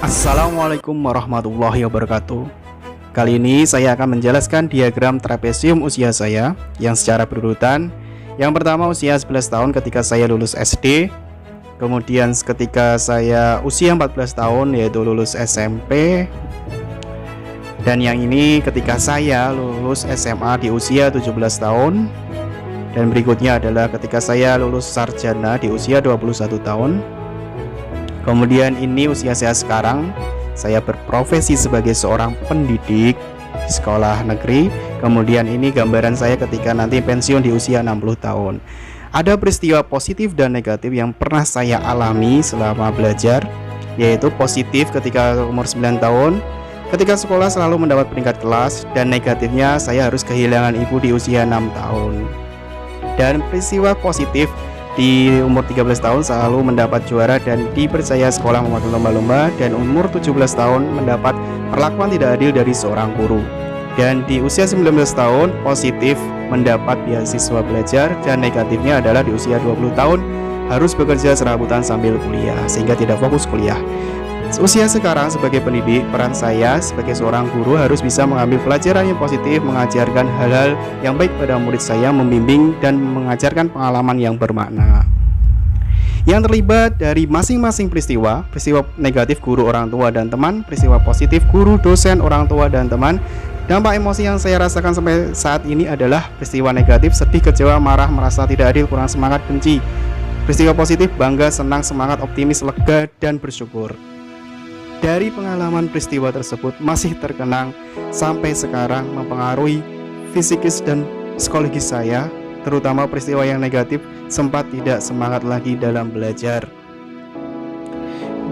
Assalamualaikum warahmatullahi wabarakatuh. Kali ini saya akan menjelaskan diagram trapesium usia saya yang secara berurutan. Yang pertama usia 11 tahun ketika saya lulus SD. Kemudian ketika saya usia 14 tahun yaitu lulus SMP. Dan yang ini ketika saya lulus SMA di usia 17 tahun. Dan berikutnya adalah ketika saya lulus sarjana di usia 21 tahun. Kemudian ini usia saya sekarang, saya berprofesi sebagai seorang pendidik di sekolah negeri. Kemudian ini gambaran saya ketika nanti pensiun di usia 60 tahun. Ada peristiwa positif dan negatif yang pernah saya alami selama belajar, yaitu positif ketika umur 9 tahun, ketika sekolah selalu mendapat peringkat kelas, dan negatifnya saya harus kehilangan ibu di usia 6 tahun. Dan peristiwa positif di umur 13 tahun selalu mendapat juara dan dipercaya sekolah memakai lomba-lomba, dan umur 17 tahun mendapat perlakuan tidak adil dari seorang guru. Dan di usia 19 tahun positif mendapat beasiswa belajar, dan negatifnya adalah di usia 20 tahun harus bekerja serabutan sambil kuliah sehingga tidak fokus kuliah. Usia sekarang sebagai pendidik, peran saya sebagai seorang guru harus bisa mengambil pelajaran yang positif, mengajarkan hal-hal yang baik pada murid saya, membimbing dan mengajarkan pengalaman yang bermakna. Yang terlibat dari masing-masing peristiwa negatif guru, orang tua, dan teman, peristiwa positif guru, dosen, orang tua, dan teman. Dampak emosi yang saya rasakan sampai saat ini adalah peristiwa negatif, sedih, kecewa, marah, merasa tidak adil, kurang semangat, benci. Peristiwa positif, bangga, senang, semangat, optimis, lega, dan bersyukur. Dari pengalaman peristiwa tersebut masih terkenang sampai sekarang, mempengaruhi fisikis dan psikologis saya, terutama peristiwa yang negatif, sempat tidak semangat lagi dalam belajar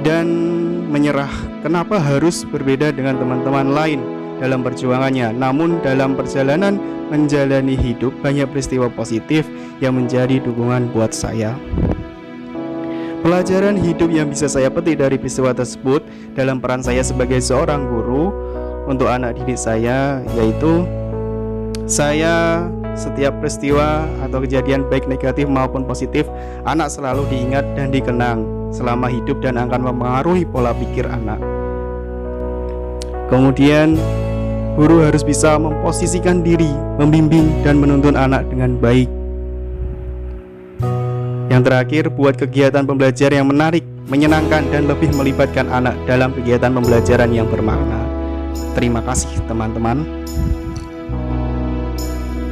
dan menyerah. Kenapa harus berbeda dengan teman-teman lain dalam perjuangannya? Namun dalam perjalanan menjalani hidup banyak peristiwa positif yang menjadi dukungan buat saya. Pelajaran hidup yang bisa saya petik dari peristiwa tersebut dalam peran saya sebagai seorang guru untuk anak didik saya, yaitu saya setiap peristiwa atau kejadian baik negatif maupun positif, anak selalu diingat dan dikenang selama hidup dan akan mempengaruhi pola pikir anak. Kemudian guru harus bisa memposisikan diri, membimbing dan menuntun anak dengan baik. Yang terakhir, buat kegiatan pembelajaran yang menarik, menyenangkan, dan lebih melibatkan anak dalam kegiatan pembelajaran yang bermakna. Terima kasih teman-teman.